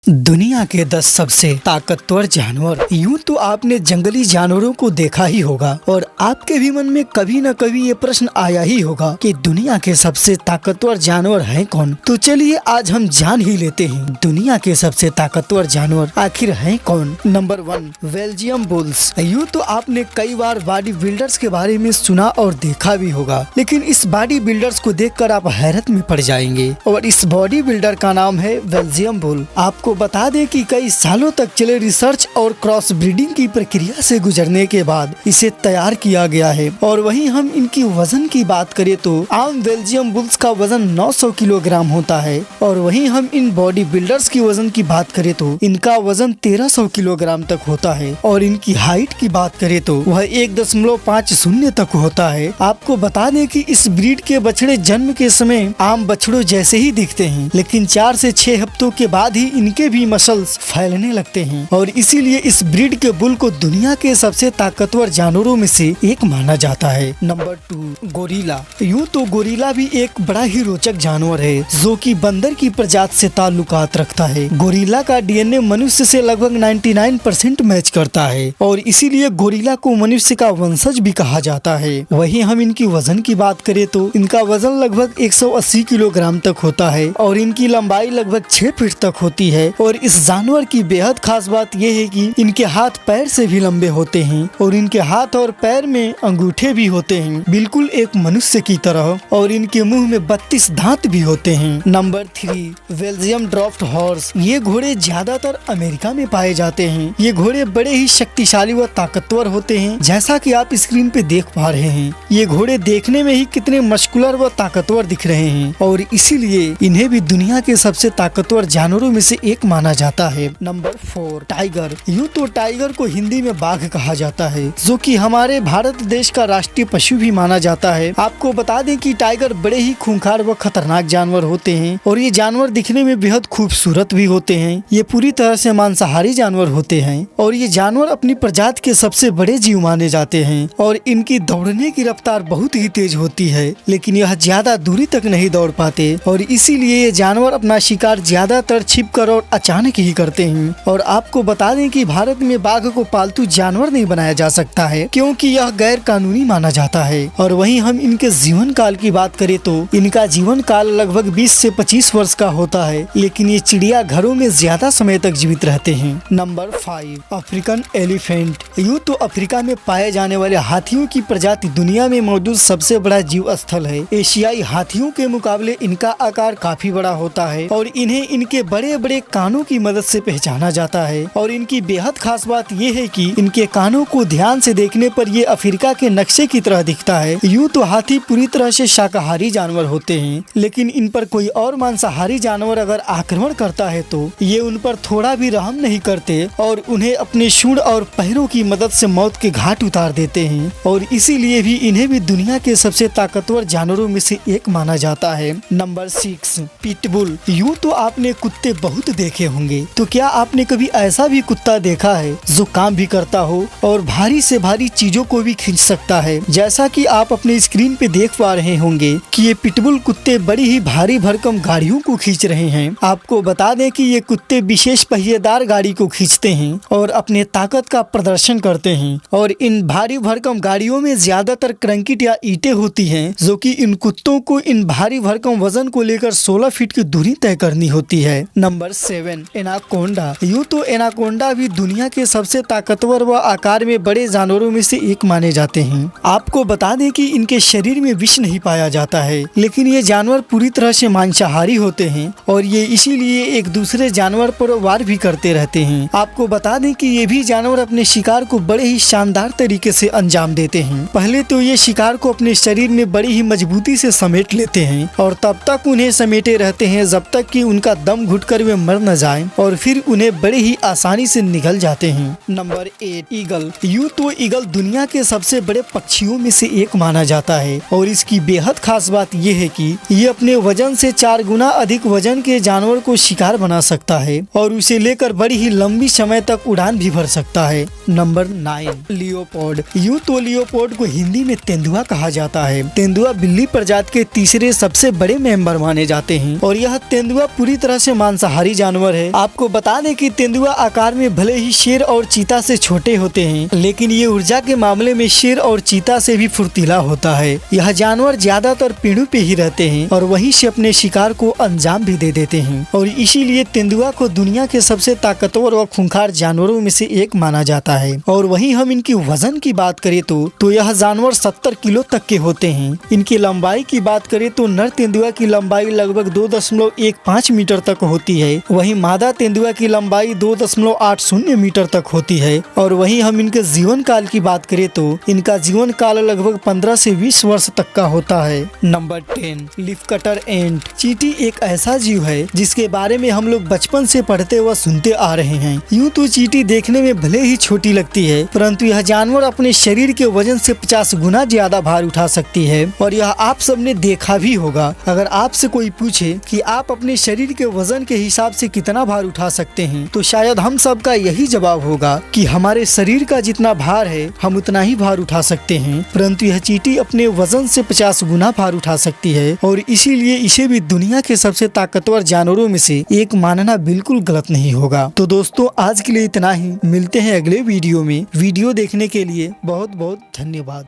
दुनिया के 10 सबसे ताकतवर जानवर। यूं तो आपने जंगली जानवरों को देखा ही होगा और आपके भी मन में कभी न कभी ये प्रश्न आया ही होगा कि दुनिया के सबसे ताकतवर जानवर है कौन। तो चलिए आज हम जान ही लेते हैं दुनिया के सबसे ताकतवर जानवर आखिर है कौन। Number 1 Belgium bulls. यूं तो आपने कई बार बॉडी बिल्डर्स के बारे में सुना और देखा भी होगा, लेकिन इस बॉडी बिल्डर्स को देखकर आप हैरत में पड़ जाएंगे और इस बॉडी बिल्डर का नाम है बेल्जियम बुल। आपको बता दें कि कई सालों तक चले रिसर्च और क्रॉस ब्रीडिंग की प्रक्रिया से गुजरने के बाद इसे तैयार किया गया है। और वहीं हम इनकी वजन की बात करें तो आम बेल्जियम बुल्स का वजन 900 किलोग्राम होता है और वहीं हम इन बॉडी बिल्डर्स की वजन की बात करें तो इनका वजन 1300 किलोग्राम तक होता है और इनकी हाइट की बात करें तो वह 1.50 तक होता है। आपको बता दें कि इस ब्रीड के बछड़े जन्म के समय आम बछड़ों जैसे ही दिखते हैं, लेकिन 4 से 6 हफ्तों के बाद ही इनके भी मसल्स फैलने लगते हैं और इसीलिए इस ब्रीड के बुल को दुनिया के सबसे ताकतवर जानवरों में से एक माना जाता है। Number 2 gorilla. यूं तो गोरिल्ला भी एक बड़ा ही रोचक जानवर है जो कि बंदर की प्रजाति से ताल्लुकात रखता है। गोरिल्ला का डीएनए मनुष्य से लगभग 99% मैच करता है और इसीलिए गोरिल्ला को मनुष्य का वंशज भी कहा जाता है। वहीं हम इनकी वजन की बात करें तो इनका वजन लगभग 180 किलोग्राम तक होता है और इनकी लंबाई लगभग 6 फीट तक होती है। और इस जानवर की बेहद खास बात यह है कि इनके हाथ पैर से भी लंबे होते हैं और इनके हाथ और पैर में अंगूठे भी होते हैं, बिल्कुल एक मनुष्य की तरह, और इनके मुंह में 32 दांत भी होते हैं। Number 3 Belgium draft horse. ये घोड़े ज्यादातर अमेरिका में पाए जाते हैं। ये घोड़े बड़े ही शक्तिशाली व ताकतवर होते हैं, जैसा कि आप स्क्रीन पे देख पा रहे हैं। ये घोड़े देखने में ही कितने मस्कुलर व ताकतवर दिख रहे हैं और इसीलिए इन्हें भी दुनिया के सबसे ताकतवर जानवरों में से एक माना जाता है। Number 4 tiger. यूं तो टाइगर को हिंदी में बाघ कहा जाता है, जो कि हमारे भारत देश का राष्ट्रीय पशु भी माना जाता है। आपको बता दें कि टाइगर बड़े ही खूंखार व खतरनाक जानवर होते हैं और ये जानवर दिखने में बेहद खूबसूरत भी होते हैं। ये पूरी तरह से मांसाहारी जानवर होते हैं और ये जानवर अपनी प्रजाति के सबसे बड़े जीव माने जाते हैं और इनकी दौड़ने की रफ्तार बहुत ही तेज होती है, लेकिन यह ज्यादा दूरी तक नहीं दौड़ पाते और इसीलिए ये जानवर अपना शिकार ज्यादातर छिपकर और अचानक ही करते हैं। और आपको बता दें कि भारत में बाघ को पालतू जानवर नहीं बनाया जा सकता है, क्योंकि यह गैर कानूनी माना जाता है। और वहीं हम इनके जीवन काल की बात करें तो इनका जीवन काल लगभग 20 से 25 वर्ष का होता है, लेकिन ये चिड़िया घरों में ज्यादा समय तक जीवित रहते हैं। Number 5 African elephant. यूं तो अफ्रीका में पाए जाने वाले हाथियों की प्रजाति दुनिया में मौजूद सबसे बड़ा जीव स्थल है। एशियाई हाथियों के मुकाबले इनका आकार काफी बड़ा होता है और इन्हें इनके बड़े बड़े कानों की मदद से पहचाना जाता है। और इनकी बेहद खास बात यह है कि इनके कानों को ध्यान से देखने पर ये अफ्रीका के नक्शे की तरह दिखता है। यूं तो हाथी पूरी तरह से शाकाहारी जानवर होते हैं, लेकिन इन पर कोई और मांसाहारी जानवर अगर आक्रमण करता है तो ये उन पर थोड़ा भी रहम नहीं करते और उन्हें अपने सूंड और पैरों की मदद से मौत के घाट उतार देते हैं। और इसीलिए भी इन्हें भी दुनिया के सबसे ताकतवर जानवरों में से एक माना जाता है। Number 6 pitbull. यूं तो आपने कुत्ते बहुत देखे होंगे, तो क्या आपने कभी ऐसा भी कुत्ता देखा है जो काम भी करता हो और भारी से भारी चीजों को भी खींच सकता है। जैसा कि आप अपने स्क्रीन पे देख पा रहे होंगे कि ये पिटबुल कुत्ते बड़ी ही भारी भरकम गाड़ियों को खींच रहे हैं। आपको बता दें कि ये कुत्ते विशेष पहिएदार गाड़ी को खींचते हैं और अपने ताकत का प्रदर्शन करते हैं। और इन भारी भरकम गाड़ियों में ज्यादातर कंक्रीट या ईंटें होती हैं, जो कि इन कुत्तों को इन भारी भरकम वजन को लेकर 16 फीट की दूरी तय करनी होती है। Number 7 anaconda. यूं तो एनाकोंडा भी दुनिया के सबसे ताकतवर व आकार में बड़े जानवरों में से एक माने जाते हैं। आपको बता दें कि इनके शरीर में विष नहीं पाया जाता है, लेकिन ये जानवर पूरी तरह से मांसाहारी होते हैं और ये इसीलिए एक दूसरे जानवर पर वार भी करते रहते हैं। आपको बता दें कि ये भी जानवर अपने शिकार को बड़े ही शानदार तरीके से अंजाम देते हैं। पहले तो ये शिकार को अपने शरीर में बड़ी ही मजबूती से समेट लेते हैं और तब तक उन्हें समेटे रहते हैं जब तक कि उनका दम घुटकर वे मर न जाए और फिर उन्हें बड़े ही आसानी से निगल जाते हैं। Number 8 eagle. यूं तो ईगल दुनिया के सबसे बड़े पक्षियों में से एक माना जाता है और इसकी बेहद खास बात यह है कि ये अपने वजन से 4 गुना अधिक वजन के जानवर को शिकार बना सकता है और उसे लेकर बड़ी ही लंबी समय तक उड़ान भी भर सकता है। Number 9 Leopold. यूं तो लियोपोर्ड को हिंदी में तेंदुआ कहा जाता है। तेंदुआ बिल्ली प्रजाति के तीसरे सबसे बड़े मेंबर माने जाते हैं और यह तेंदुआ पूरी तरह से मांसाहारी जानवर जानवर है। आपको बता दें कि तेंदुआ आकार में भले ही शेर और चीता से छोटे होते हैं, लेकिन ये ऊर्जा के मामले में शेर और चीता से भी फुर्तीला होता है। यह जानवर ज्यादातर पेड़ों पे ही रहते हैं और वहीं से अपने शिकार को अंजाम भी दे देते हैं, और इसीलिए तेंदुआ को दुनिया के सबसे ताकतवर और खूंखार जानवरों में से एक माना जाता है। और वहीं हम इनकी वजन की बात करें तो यह जानवर 70 किलो तक के होते हैं। इनकी लंबाई की बात करें तो नर तेंदुआ की लंबाई लगभग 2.15 मीटर तक होती है, वहीं मादा तेंदुआ की लंबाई 2.80 मीटर तक होती है। और वहीं हम इनके जीवन काल की बात करें तो इनका जीवन काल लगभग 15 से 20 वर्ष तक का होता है। नंबर 10, लीफ कटर एंट। चींटी एक ऐसा जीव है जिसके बारे में हम लोग बचपन से पढ़ते व सुनते आ रहे हैं। यूँ तो चींटी देखने में भले ही छोटी लगती है, परंतु यह जानवर अपने शरीर के वजन से 50 गुना ज्यादा भार उठा सकती है। और यह आप सबने देखा भी होगा। अगर आपसे कोई पूछे कि आप अपने शरीर के वजन के हिसाब से कितना भार उठा सकते हैं, तो शायद हम सब का यही जवाब होगा कि हमारे शरीर का जितना भार है हम उतना ही भार उठा सकते हैं। परंतु यह चींटी अपने वजन से 50 गुना भार उठा सकती है, और इसीलिए इसे भी दुनिया के सबसे ताकतवर जानवरों में से एक मानना बिल्कुल गलत नहीं होगा। तो दोस्तों, आज के लिए इतना ही। मिलते हैं अगले वीडियो में। वीडियो देखने के लिए बहुत बहुत धन्यवाद।